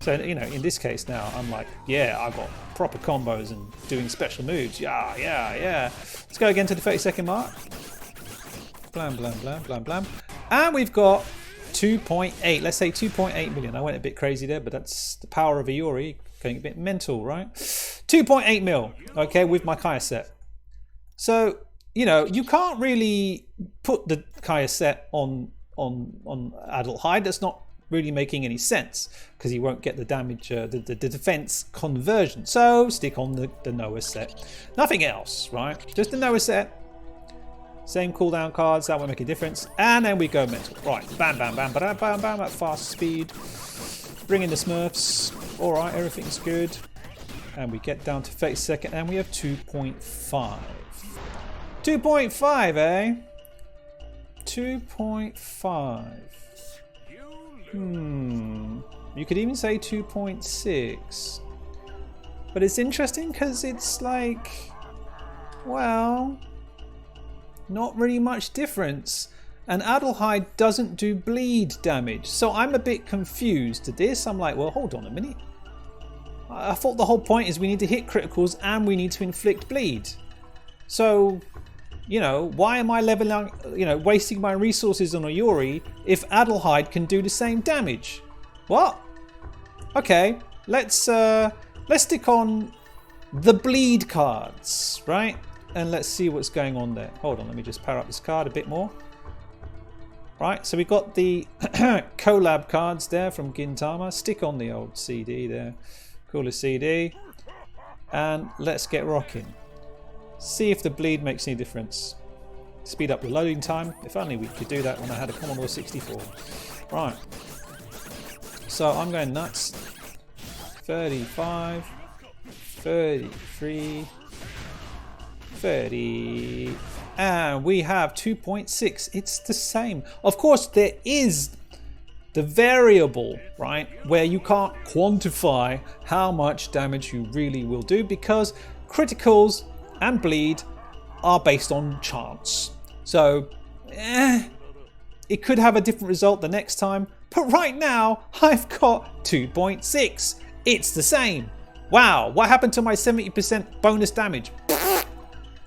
So, you know, in this case now, I'm like, yeah, I've got proper combos and doing special moves. Yeah, yeah, yeah. Let's go again to the 30-second mark. Blam, blam, blam, blam, blam. And we've got 2.8. Let's say 2.8 million. I went a bit crazy there, but that's the power of Iori going a bit mental, right? 2.8 mil, okay, with my Kaya set. So, you know, you can't really put the Kaya set on Adel Hide. That's not really making any sense because he won't get the damage, the defense conversion. So stick on the Noah set. Nothing else, right? Just the Noah set. Same cooldown cards, that won't make a difference. And then we go mental. Right, bam, bam, bam, bam, bam, bam, at fast speed. Bring in the Smurfs. All right, everything's good. And we get down to 30-second and we have 2.5. 2.5, eh? 2.5. You could even say 2.6. But it's interesting because it's like, well, not really much difference. And Adelheid doesn't do bleed damage. So I'm a bit confused to this. I'm like, well, hold on a minute. I thought the whole point is we need to hit criticals and we need to inflict bleed. So, you know, why am I leveling, you know, wasting my resources on Iori if Adelheid can do the same damage? What? Okay, let's stick on the bleed cards, right? And let's see what's going on there. Hold on, let me just power up this card a bit more. Right, so we've got the collab cards there from Gintama. Stick on the old CD there. Cooler CD. And let's get rocking. See if the bleed makes any difference. Speed up the loading time. If only we could do that when I had a Commodore 64. Right. So I'm going nuts. 35. 33. 30. And we have 2.6. It's the same. Of course, there is the variable, right, where you can't quantify how much damage you really will do because criticals and bleed are based on chance. So, it could have a different result the next time. But right now, I've got 2.6. It's the same. Wow, what happened to my 70% bonus damage?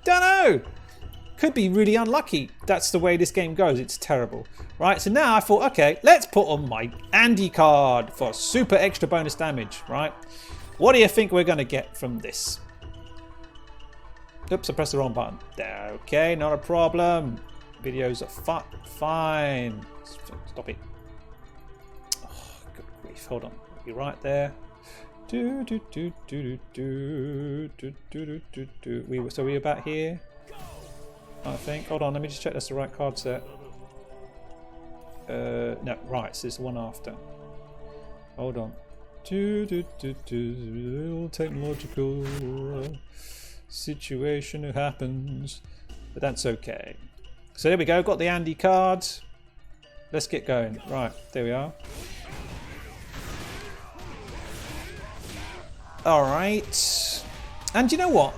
Don't know. Could be really unlucky. That's the way this game goes. It's terrible. Right, so now I thought, okay, let's put on my Andy card for super extra bonus damage, right? What do you think we're going to get from this? Oops, I pressed the wrong button. Okay, not a problem. Videos are fine. Stop it. Oh, good grief. Hold on. Be right there. So we're about here. I think. Hold on, let me just check that's the right card set. No, right, so it's the one after. Hold on. Technological situation happens. But that's okay. So there we go, got the Andy card. Let's get going. Right, there we are. Alright. And you know what?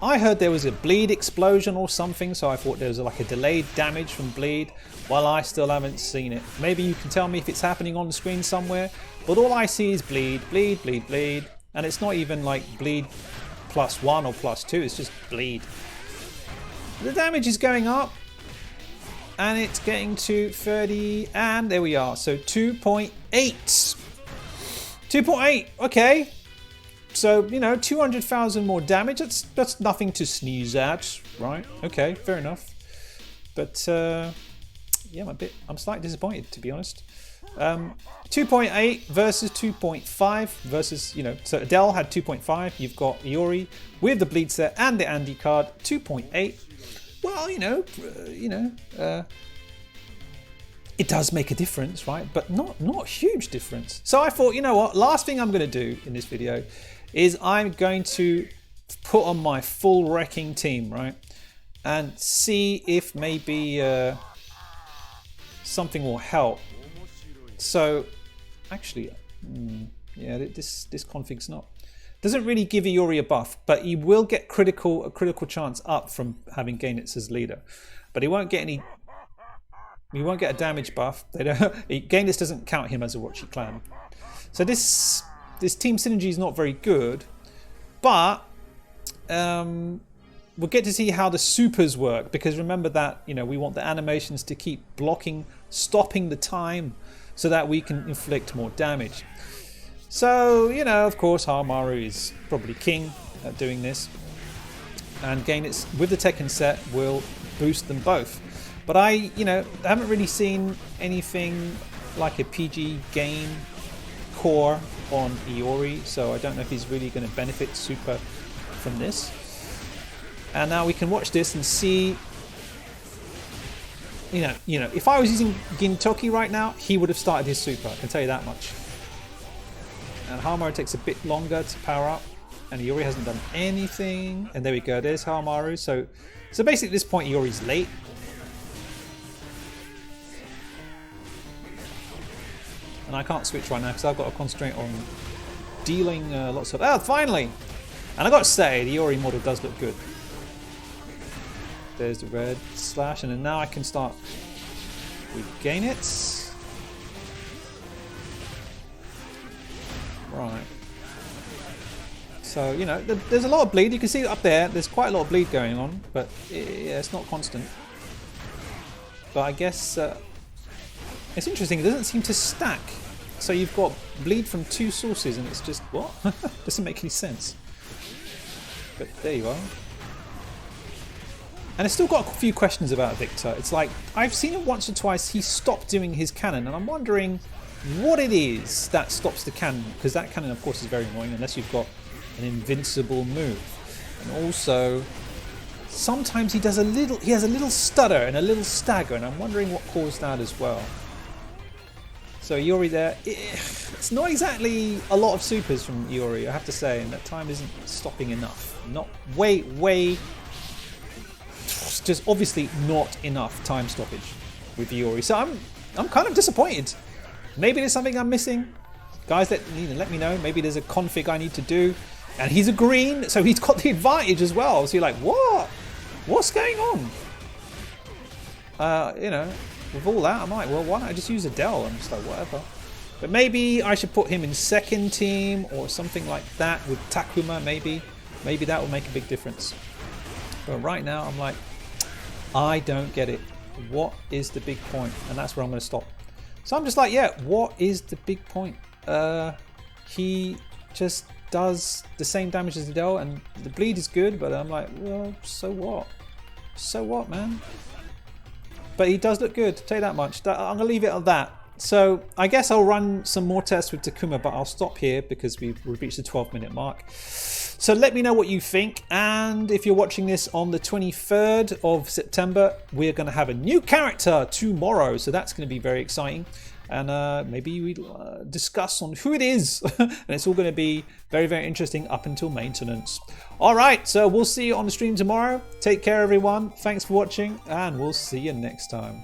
I heard there was a bleed explosion or something, so I thought there was like a delayed damage from bleed. Well, I still haven't seen it. Maybe you can tell me if it's happening on the screen somewhere. But all I see is bleed, bleed, bleed, bleed. And it's not even like bleed +1 or +2, it's just bleed. The damage is going up. And it's getting to 30, and there we are. So 2.8. 2.8, okay. So, you know, 200,000 more damage. That's nothing to sneeze at, right? Okay, fair enough. But yeah, I'm slightly disappointed, to be honest. 2.8 versus 2.5 versus, you know, so Adel had 2.5. You've got Iori with the bleed set and the Andy card, 2.8. Well, it does make a difference, right? But not a huge difference. So I thought, you know what? Last thing I'm going to do in this video is I'm going to put on my full wrecking team, right? And see if maybe something will help. So, actually, yeah, this config's not. Doesn't really give Iori a buff, but he will get a critical chance up from having Gaunitz as leader. But he won't get any. He won't get a damage buff. Gaunitz doesn't count him as a Orochi clan. So this team synergy is not very good, but we'll get to see how the supers work, because remember that, you know, we want the animations to keep blocking, stopping the time, so that we can inflict more damage. So, you know, of course, Hmmmmaru is probably king at doing this, and gain its with the Tekken set will boost them both. But I haven't really seen anything like a PG game core on Iori, so I don't know if he's really going to benefit super from this. And now we can watch this and see, you know, if I was using Gintoki right now, he would have started his super, I can tell you that much. And Hmmmmaru takes a bit longer to power up, and Iori hasn't done anything. And there we go, there's Hmmmmaru. So basically at this point Iori's late. And I can't switch right now because I've got to concentrate on dealing lots of... Oh, finally! And I've got to say, the Iori model does look good. There's the red slash, and then now I can start regain it. Right. So, you know, there's a lot of bleed. You can see up there, there's quite a lot of bleed going on, but yeah, it's not constant. But I guess it's interesting, it doesn't seem to stack. So you've got bleed from two sources and it's just, what? Doesn't make any sense. But there you are. And I've still got a few questions about Victor. It's like, I've seen it once or twice, he stopped doing his cannon, and I'm wondering what it is that stops the cannon, because that cannon of course is very annoying unless you've got an invincible move. And also, sometimes he has a little stutter and a little stagger, and I'm wondering what caused that as well. So Iori there, it's not exactly a lot of supers from Iori, I have to say, and that time isn't stopping enough. Not way, just obviously not enough time stoppage with Iori. So I'm kind of disappointed. Maybe there's something I'm missing. Guys, let me know. Maybe there's a config I need to do. And he's a green, so he's got the advantage as well. So you're like, what? What's going on? You know, with all that, I'm like, well, why don't I just use Adel? I'm just like, whatever. But maybe I should put him in second team or something like that with Takuma, maybe. Maybe that will make a big difference. But right now, I'm like, I don't get it. What is the big point? And that's where I'm going to stop. So I'm just like, yeah, what is the big point? He just does the same damage as Adel, and the bleed is good, but I'm like, well, so what? So what, man? But he does look good, tell you that much. I'm going to leave it at that. So I guess I'll run some more tests with Takuma, but I'll stop here because we've reached the 12-minute mark. So let me know what you think, and if you're watching this on the 23rd of September, we're going to have a new character tomorrow, so that's going to be very exciting. And maybe we'll discuss on who it is. And it's all going to be very, very interesting up until maintenance. All right, so we'll see you on the stream tomorrow. Take care, everyone. Thanks for watching, and we'll see you next time.